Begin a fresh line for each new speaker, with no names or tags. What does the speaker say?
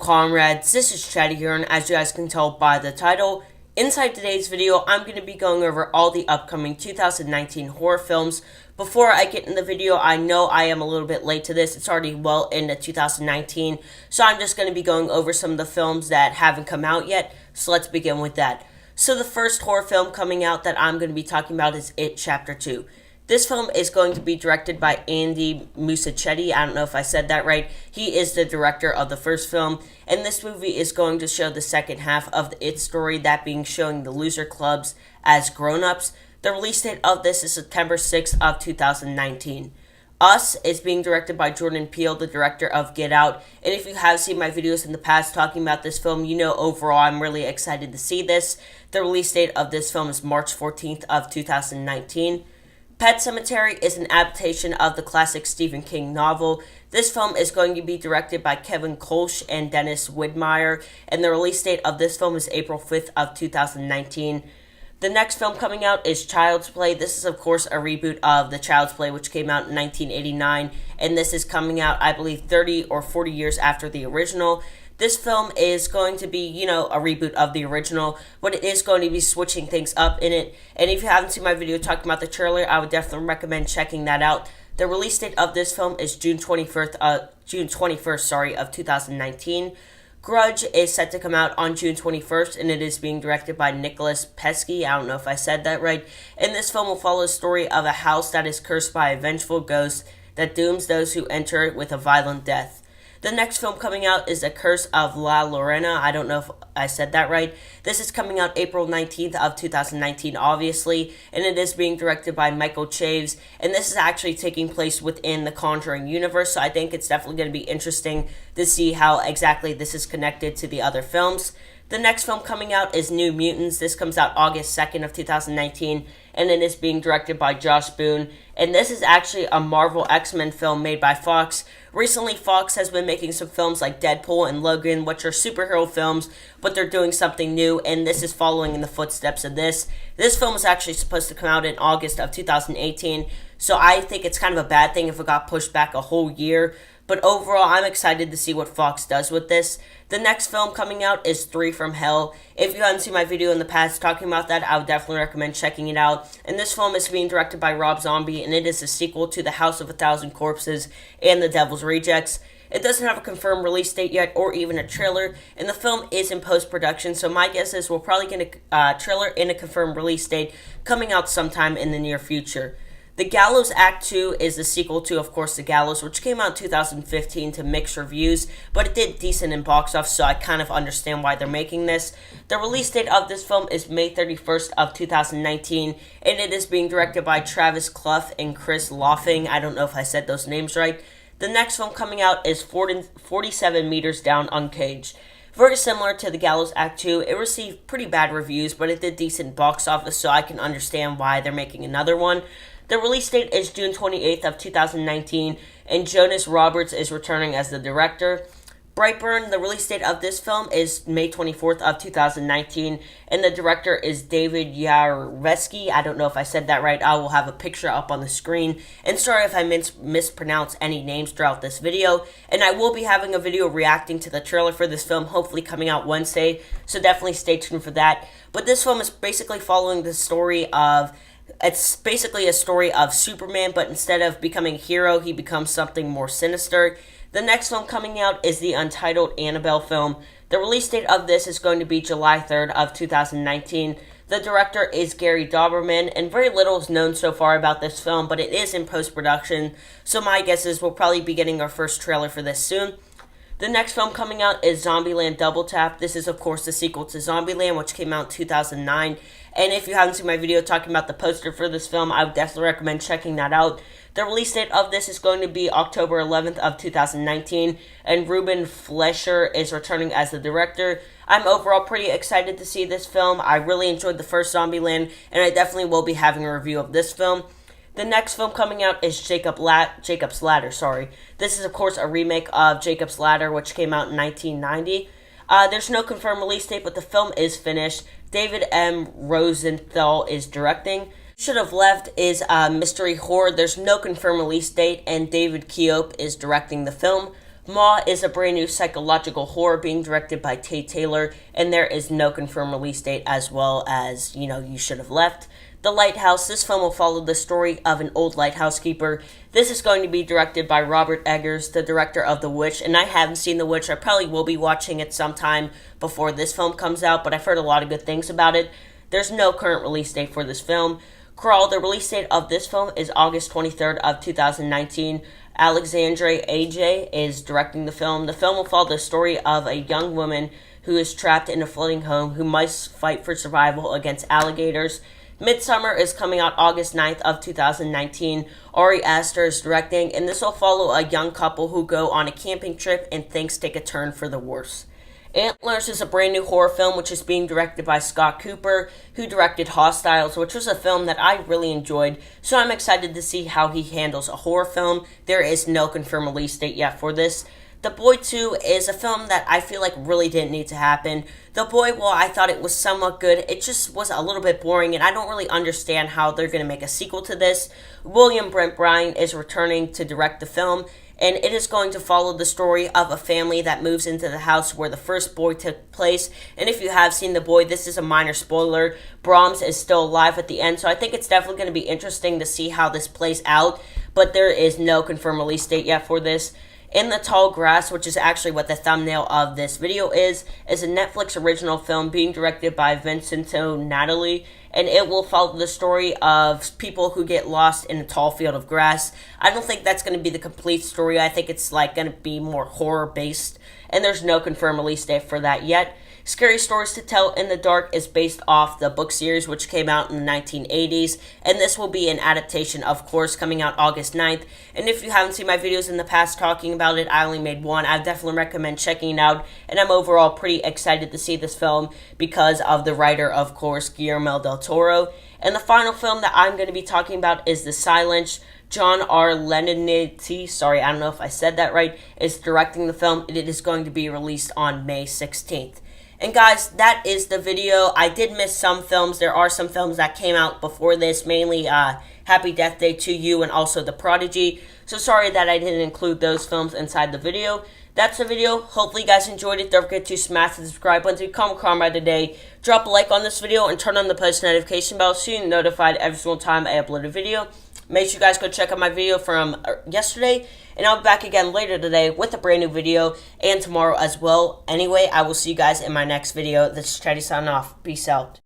comrades, this is Chatty here, and as you guys can tell by the title, inside today's video, I'm going to be going over all the upcoming 2019 horror films. Before I get in the video, I know I am a little bit late to this. It's already well into 2019, so I'm just going to be going over some of the films that haven't come out yet, so let's begin with that. So the first horror film coming out that I'm going to be talking about is It Chapter 2. This film is going to be directed by Andy Muschietti. I don't know if I said that right. He is the director of the first film, and this movie is going to show the second half of the It story, that being showing the loser clubs as grown-ups. The release date of this is September 6th of 2019. Us is being directed by Jordan Peele, the director of Get Out, and if you have seen my videos in the past talking about this film, you know overall I'm really excited to see this. The release date of this film is March 14th of 2019. Pet Sematary is an adaptation of the classic Stephen King novel. This film is going to be directed by Kevin Kolsch and Dennis Widmyer, and the release date of this film is April 5th of 2019. The next film coming out is Child's Play. This is, of course, a reboot of the Child's Play, which came out in 1989, and this is coming out, I believe, 30 or 40 years after the original. This film is going to be, a reboot of the original, but it is going to be switching things up in it. And if you haven't seen my video talking about the trailer, I would definitely recommend checking that out. The release date of this film is June 21st, of 2019. Grudge is set to come out on June 21st, and it is being directed by Nicholas Pesky. I don't know if I said that right. And this film will follow the story of a house that is cursed by a vengeful ghost that dooms those who enter it with a violent death. The next film coming out is The Curse of La Llorona. I don't know if I said that right. This is coming out April 19th of 2019, obviously, and it is being directed by Michael Chaves, and this is actually taking place within the Conjuring universe, so I think it's definitely going to be interesting to see how exactly this is connected to the other films. The next film coming out is New Mutants. This comes out August 2nd of 2019, and it is being directed by Josh Boone. And this is actually a Marvel X-Men film made by Fox. Recently, Fox has been making some films like Deadpool and Logan, which are superhero films, but they're doing something new, and this is following in the footsteps of this. This film was actually supposed to come out in August of 2018, so I think it's kind of a bad thing if it got pushed back a whole year. But overall, I'm excited to see what Fox does with this. The next film coming out is 3 from Hell. If you haven't seen my video in the past talking about that, I would definitely recommend checking it out. And this film is being directed by Rob Zombie, and it is a sequel to The House of a Thousand Corpses and The Devil's Rejects. It doesn't have a confirmed release date yet or even a trailer, and the film is in post-production, so my guess is we'll probably get a trailer and a confirmed release date coming out sometime in the near future. The Gallows Act 2 is the sequel to, of course, The Gallows, which came out in 2015 to mixed reviews, but it did decent in box office, so I kind of understand why they're making this. The release date of this film is May 31st of 2019, and it is being directed by Travis Clough and Chris Loffing. I don't know if I said those names right. The next film coming out is 47 Meters Down Uncaged. Very similar to The Gallows Act 2, it received pretty bad reviews, but it did decent box office, so I can understand why they're making another one. The release date is June 28th of 2019, and Jonas Roberts is returning as the director. Brightburn, the release date of this film is May 24th of 2019, and the director is David Yarovesky. I don't know if I said that right. I will have a picture up on the screen, and sorry if I mispronounce any names throughout this video. And I will be having a video reacting to the trailer for this film, hopefully coming out Wednesday, so definitely stay tuned for that. But this film is basically following the story of... It's basically a story of Superman, but instead of becoming a hero, he becomes something more sinister. The next film coming out is the untitled Annabelle film. The release date of this is going to be July 3rd of 2019. The director is Gary Dauberman, and very little is known so far about this film, but it is in post-production, so my guess is we'll probably be getting our first trailer for this soon. The next film coming out is Zombieland Double Tap. This is, of course, the sequel to Zombieland, which came out in 2009. And if you haven't seen my video talking about the poster for this film, I would definitely recommend checking that out. The release date of this is going to be October 11th of 2019, and Ruben Fleischer is returning as the director. I'm overall pretty excited to see this film. I really enjoyed the first Zombieland, and I definitely will be having a review of this film. The next film coming out is Jacob's Ladder. This is, of course, a remake of Jacob's Ladder, which came out in 1990. There's no confirmed release date, but the film is finished. David M. Rosenthal is directing. Should Have Left is a mystery horror. There's no confirmed release date, and David Keough is directing the film. Maw is a brand new psychological horror being directed by Tate Taylor, and there is no confirmed release date, as well as, You Should Have Left. The Lighthouse. This film will follow the story of an old lighthouse keeper. This is going to be directed by Robert Eggers, the director of The Witch, and I haven't seen The Witch. I probably will be watching it sometime before this film comes out, but I've heard a lot of good things about it. There's no current release date for this film. Crawl, the release date of this film is August 23rd of 2019. Alexandre Aja is directing the film. The film will follow the story of a young woman who is trapped in a floating home who must fight for survival against alligators. Midsummer is coming out August 9th of 2019. Ari Aster is directing, and this will follow a young couple who go on a camping trip and things take a turn for the worse. Antlers is a brand new horror film which is being directed by Scott Cooper, who directed Hostiles, which was a film that I really enjoyed, so I'm excited to see how he handles a horror film. There is no confirmed release date yet for this. The Boy 2 is a film that I feel like really didn't need to happen. The Boy, well, I thought it was somewhat good. It just was a little bit boring, and I don't really understand how they're going to make a sequel to this. William Brent Bryan is returning to direct the film, and it is going to follow the story of a family that moves into the house where the first Boy took place. And if you have seen The Boy, this is a minor spoiler. Brahms is still alive at the end, so I think it's definitely going to be interesting to see how this plays out, but there is no confirmed release date yet for this. In the Tall Grass, which is actually what the thumbnail of this video is a Netflix original film being directed by Vincenzo Natali, and it will follow the story of people who get lost in a tall field of grass. I don't think that's going to be the complete story. I think it's going to be more horror-based, and there's no confirmed release date for that yet. Scary Stories to Tell in the Dark is based off the book series which came out in the 1980s, and this will be an adaptation, of course, coming out August 9th. And if you haven't seen my videos in the past talking about it, I only made one. I definitely recommend checking it out, and I'm overall pretty excited to see this film because of the writer, of course, Guillermo del Toro. And the final film that I'm going to be talking about is The Silence. John R. Leonetti, sorry, I don't know if I said that right, is directing the film, and it is going to be released on May 16th. And guys, that is the video. I did miss some films. There are some films that came out before this, mainly Happy Death Day to You and also The Prodigy. So sorry that I didn't include those films inside the video. That's the video. Hopefully you guys enjoyed it. Don't forget to smash the subscribe button to become Crime by today. Drop a like on this video and turn on the post notification bell so you're notified every single time I upload a video. Make sure you guys go check out my video from yesterday, and I'll be back again later today with a brand new video, and tomorrow as well. Anyway, I will see you guys in my next video. This is Chatty signing off. Peace out.